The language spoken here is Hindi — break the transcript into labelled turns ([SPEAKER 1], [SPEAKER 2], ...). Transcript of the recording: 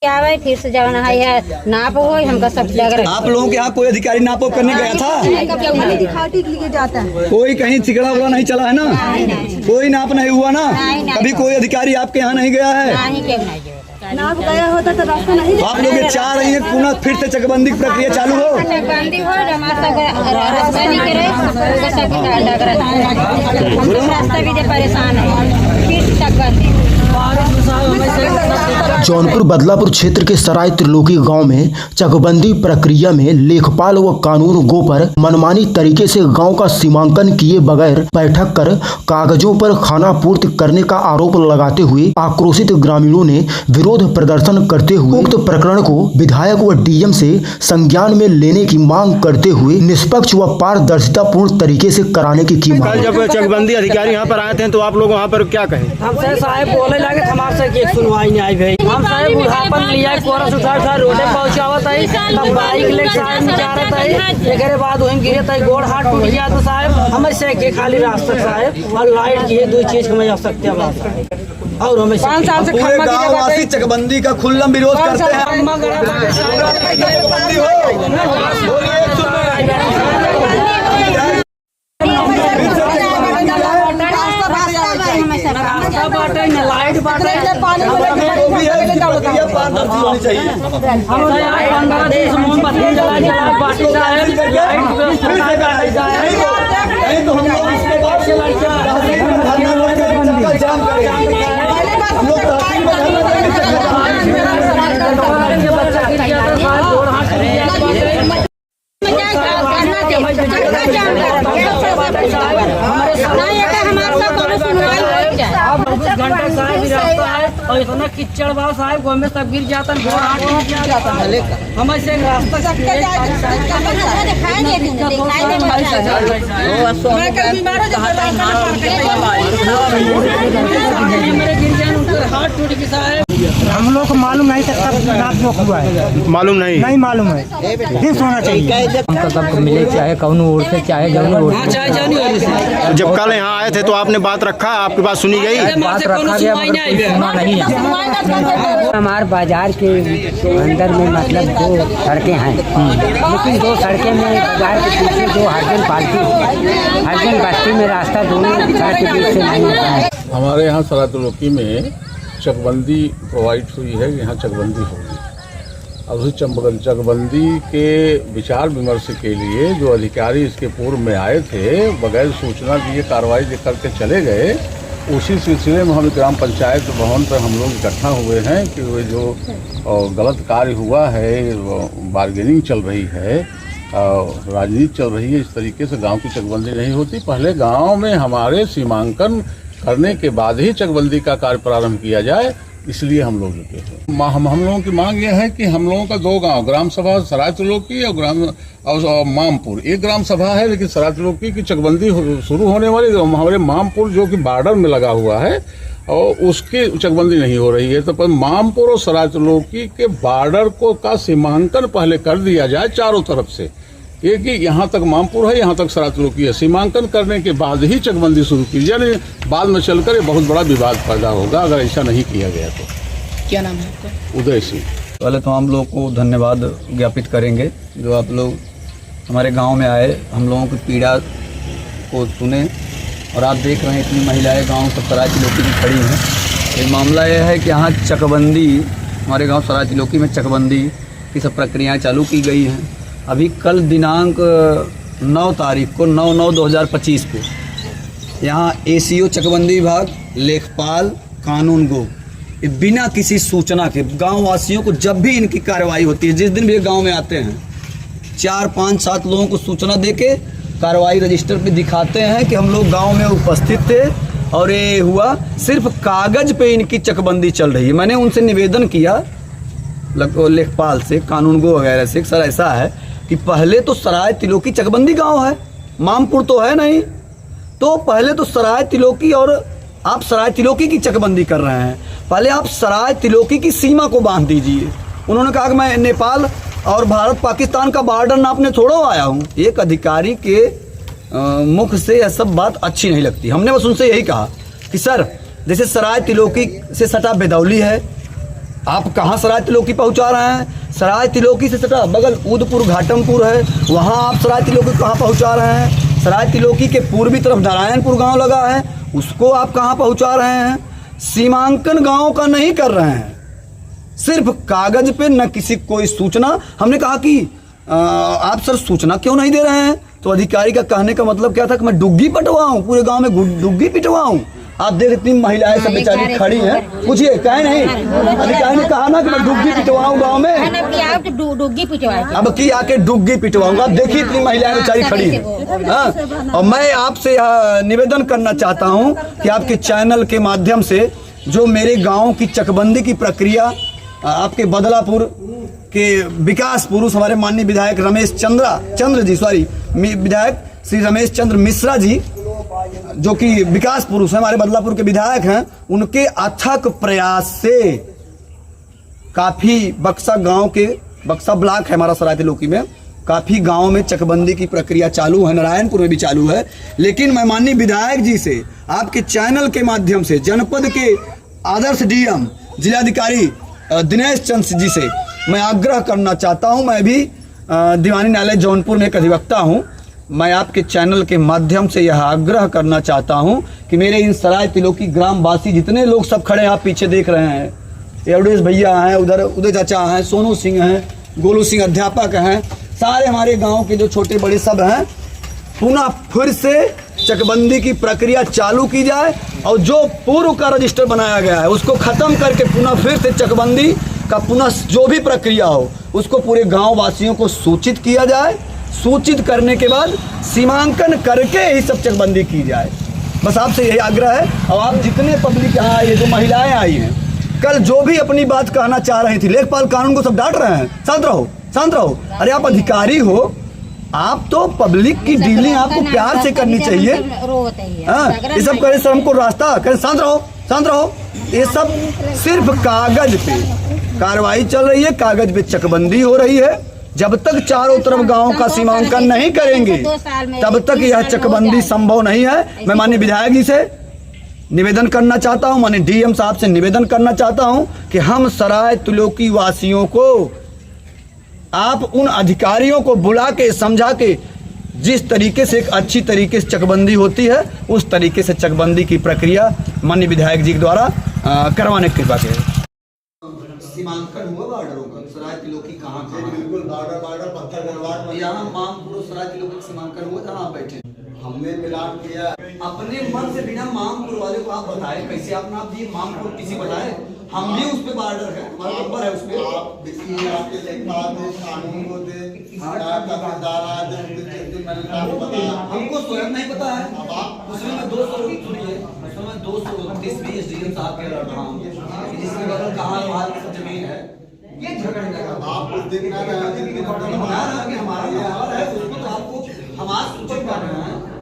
[SPEAKER 1] क्या भाई फिर से जवाना है नाप हो हमका सब जगह।
[SPEAKER 2] आप लोगों के यहाँ कोई अधिकारी नाप करने गया था? कोई कहीं चिकड़ा हुआ नहीं चला है ना? कोई नाप नहीं हुआ ना? कभी कोई अधिकारी आपके यहाँ नहीं गया है?
[SPEAKER 3] नाप गया होता तो रास्ता नहीं।
[SPEAKER 2] आप लोग ये चाह रही है पुनः फिर से चकबंदी की प्रक्रिया चालू हो?
[SPEAKER 1] चकबंदी हो रास्ता नहीं करे रास्ता भी परेशान है फिर से चकबंदी।
[SPEAKER 4] जौनपुर बदलापुर क्षेत्र के सराय त्रिलोकी गांव में चकबंदी प्रक्रिया में लेखपाल व कानून गो पर मनमानी तरीके से गांव का सीमांकन किए बगैर बैठक कर कागजों पर खाना पूर्ति करने का आरोप लगाते हुए आक्रोशित ग्रामीणों ने विरोध प्रदर्शन करते हुए उक्त प्रकरण को विधायक व डीएम से संज्ञान में लेने की मांग करते हुए निष्पक्ष व पारदर्शिता पूर्ण तरीके से कराने की मांग।
[SPEAKER 5] जब चकबंदी अधिकारी यहाँ पर आए थे तो आप लोग वहाँ पर क्या कहे?
[SPEAKER 6] हमसे साहब बोले लगे हमारे से एक सुनवाई नहीं आई भाई। हम साहब बुढ़ापन लिया कोरस उठा रोडे पहुँचावत है तब बाइक ले साहब निचारत है एक बाद वहीं गिरे थे गोड़ हाथ टूट गया तो साहब हमें से के खाली रास्ता साहब और लाइट की दो चीज को मैं आवश्यकता और हमें 5 साल से
[SPEAKER 2] पूरे गांववासी चकबंदी का खुल्लम विरोध करते हैं।
[SPEAKER 6] लाइट बाटे मोमबत्ती जला बाटी घंटा साहब भी रास्ता है और इतना कीचड़ भाव साहब में सब गिर जाता है हमें से रास्ता हाथ टूट गई साहब।
[SPEAKER 7] हम लोग को मालूम नहीं था कब रात में हुआ है,
[SPEAKER 5] मालूम नहीं
[SPEAKER 7] मालूम है। फिर होना चाहिए
[SPEAKER 8] हमको सबको मिले चाहे कौन ओर से चाहे जौन ओर से।
[SPEAKER 5] जब कल यहाँ आए थे तो आपने बात रखा, आपकी बात सुनी गई?
[SPEAKER 8] बात रखा गया सुना नहीं है। हमारे बाजार के अंदर में मतलब 2 सड़कें हैं लेकिन 2 सड़कें में बाजार के पीछे जो हरजन पालती हरजन बस्ती में रास्ता दोनों सड़क के बीच से नहीं होता है।
[SPEAKER 9] हमारे यहाँ सराय त्रिलोकी में चकबंदी प्रोवाइड हुई है, यहाँ चकबंदी होगी। अब उस चकबंदी के विचार विमर्श के लिए जो अधिकारी इसके पूर्व में आए थे बगैर सूचना दिए कार्रवाई करके चले गए। उसी सिलसिले में हम ग्राम पंचायत भवन पर हम लोग इकट्ठा हुए हैं कि वो जो गलत कार्य हुआ है, बार्गेनिंग चल रही है, राजनीति चल रही है, इस तरीके से गाँव की चकबंदी नहीं होती। पहले गाँव में हमारे सीमांकन करने के बाद ही चकबंदी का कार्य प्रारंभ किया जाए, इसलिए हम लोग जुटे हैं। हम लोगों की मांग यह है कि हम लोगों का 2 गांव ग्राम सभा सराय त्रिलोकी और मामपुर, एक ग्राम सभा है लेकिन सराय त्रिलोकी की चकबंदी शुरू होने वाली हमारे मामपुर जो कि बॉर्डर में लगा हुआ है और उसकी चकबंदी नहीं हो रही है। तो पर मामपुर और सराय त्रिलोकी के बॉर्डर को का सीमांकन पहले कर दिया जाए चारों तरफ से। ये कि यहाँ तक मामपुर है, यहाँ तक सराय त्रिलोकी है, सीमांकन करने के बाद ही चकबंदी शुरू की जाए। बाद में चलकर ये बहुत बड़ा विवाद पैदा होगा अगर ऐसा नहीं किया गया तो।
[SPEAKER 6] क्या नाम है आपका?
[SPEAKER 9] उदय सिंह।
[SPEAKER 2] पहले तो हम लोग को धन्यवाद ज्ञापित करेंगे जो आप लोग हमारे गांव में आए, हम लोगों की पीड़ा को सुने और आप देख रहे हैं इतनी महिलाएं गांव सब सराय त्रिलोकी की खड़ी हैं। ये मामला यह है कि यहाँ चकबंदी हमारे गांव सराय त्रिलोकी में चकबंदी की सब प्रक्रियाएँ चालू की गई हैं। अभी कल दिनांक 9 तारीख को 9/9/2025 को यहाँ ACO चकबंदी विभाग, लेखपाल, कानून गो बिना किसी सूचना के गांव वासियों को जब भी इनकी कार्रवाई होती है, जिस दिन भी गांव में आते हैं 4, 5, 7 लोगों को सूचना देके कार्रवाई रजिस्टर पे दिखाते हैं कि हम लोग गांव में उपस्थित थे और ये हुआ। सिर्फ कागज पे इनकी चकबंदी चल रही है। मैंने उनसे निवेदन किया लेखपाल से, कानून गो वगैरह से, सर ऐसा है कि पहले तो सराय त्रिलोकी चकबंदी गांव है, मामपुर तो है नहीं, तो पहले तो सराय त्रिलोकी और आप सराय त्रिलोकी की चकबंदी कर रहे हैं, पहले आप सराय त्रिलोकी की सीमा को बांध दीजिए। उन्होंने कहा कि मैं नेपाल और भारत पाकिस्तान का बॉर्डर नापने थोड़ा आया हूँ। एक अधिकारी के मुख से यह सब बात अच्छी नहीं लगती। हमने बस उनसे यही कहा कि सर जैसे सराय त्रिलोकी से सटा बेदौली है, आप कहाँ सराय तिलोकी पहुँचा रहे हैं? सराय तिलोकी से सटा बगल उदपुर घाटमपुर है, वहाँ आप सराय तिलोकी कहाँ पहुँचा रहे हैं? सराय तिलोकी के पूर्वी तरफ नारायणपुर गांव लगा है, उसको आप कहाँ पहुँचा रहे हैं? सीमांकन गांव का नहीं कर रहे हैं, सिर्फ कागज पे न किसी कोई सूचना। हमने कहा कि आप सर सूचना क्यों नहीं दे रहे हैं? तो अधिकारी का कहने का मतलब क्या था कि मैं डुग्गी पिटवाऊं, पूरे गांव में डुग्गी पिटवाऊं। आप देख इतनी महिलाएं सब बेचारी खड़ी हैं, पूछिए कहे नहीं, अधिकारी ने कहा ना कि मैं डुग्गी पिटवाऊं गांव में,
[SPEAKER 1] डुग्गी पिटवाए,
[SPEAKER 2] अब की आके डुग्गी पिटवाऊंगा। देखिए इतनी महिलाएं बेचारी खड़ी हैं। हाँ, और मैं आपसे निवेदन करना चाहता हूं कि आपके चैनल के माध्यम से जो मेरे गांव की चकबंदी की प्रक्रिया, आपके बदलापुर के विकास पुरुष हमारे माननीय विधायक विधायक श्री रमेश चंद्र मिश्रा जी, जो कि विकास पुरुष है, हमारे बदलापुर के विधायक हैं, उनके अथक प्रयास से काफी बक्सा गांव के, बक्सा ब्लॉक है हमारा सराय तिलोकी में, काफी गांव में चकबंदी की प्रक्रिया चालू है, नारायणपुर में भी चालू है। लेकिन मैं माननीय विधायक जी से आपके चैनल के माध्यम से जनपद के आदर्श डीएम जिलाधिकारी दिनेश चंद्र जी से मैं आग्रह करना चाहता हूं। मैं भी दीवानी न्यायालय जौनपुर में एक अधिवक्ता हूं। मैं आपके चैनल के माध्यम से यह आग्रह करना चाहता हूं कि मेरे इन सराय तिलोकी ग्रामवासी जितने लोग सब खड़े हैं, आप पीछे देख रहे हैं, एवडेश भैया हैं, उधर उदय चाचा हैं, सोनू सिंह हैं, गोलू सिंह अध्यापक हैं, सारे हमारे गाँव के जो छोटे बड़े सब हैं, पुनः फिर से चकबंदी की प्रक्रिया चालू की जाए और जो पूर्व का रजिस्टर बनाया गया है उसको खत्म करके पुनः फिर से चकबंदी का पुनः जो भी प्रक्रिया हो उसको पूरे गांव वासियों को सूचित किया जाए। सूचित करने के बाद सीमांकन करके ही सब चकबंदी की जाए। बस आपसे यही आग्रह है। और आप जितने पब्लिक यहाँ आई है, जो महिलाएं आई हैं, कल जो भी अपनी बात कहना चाह रही थी, लेखपाल कानून को सब डांट रहे हैं, शांत रहो, शांत रहो। अरे आप अधिकारी हो, आप तो पब्लिक की डीलिंग आपको प्यार से करनी चाहिए। हाँ, ये सब करे सर हमको रास्ता करे, शांत रहो, शांत रहो। ये सब सिर्फ कागज पे कार्रवाई चल रही है, कागज पे चकबंदी हो रही है। जब तक चारों तरफ गांव का सीमांकन नहीं करेंगे तब तक यह चकबंदी संभव नहीं है। मैं माननीय विधायक जी से निवेदन करना चाहता हूं, माननीय डीएम साहब से निवेदन करना चाहता हूं कि हम सराय तिलोकी वासियों को, आप उन अधिकारियों को बुला के समझा के जिस तरीके से एक अच्छी तरीके से चकबंदी होती है उस तरीके से चकबंदी की प्रक्रिया माननीय विधायक जी के द्वारा करवाने की कृपा करें। सीमांकन हुआ बॉर्डरों का, सराय तिलोकी कहाँ बिल्कुल बॉर्डर पत्थर गलवार यहाँ मामपुर सराय तिलोकी सीमांकन हुआ, जहाँ बैठे हमने मिलान किया अपने मन से। बिना मामपुर वाले को आप बताए कैसे आप नाम दिए? मामपुर किसी बताए? हम भी उस पे बॉर्डर है, हमारा नंबर है उस पे। हमको स्वयं नहीं पता है, उसमें मैं 230 भी एसडीएम साहब के लड़ रहा हूँ, जिसके बगल कहाँ जमीन है, ये झगड़े आप उस दिन हमारा है, उसको तो आपको हमारा सूचित कर रहे हैं।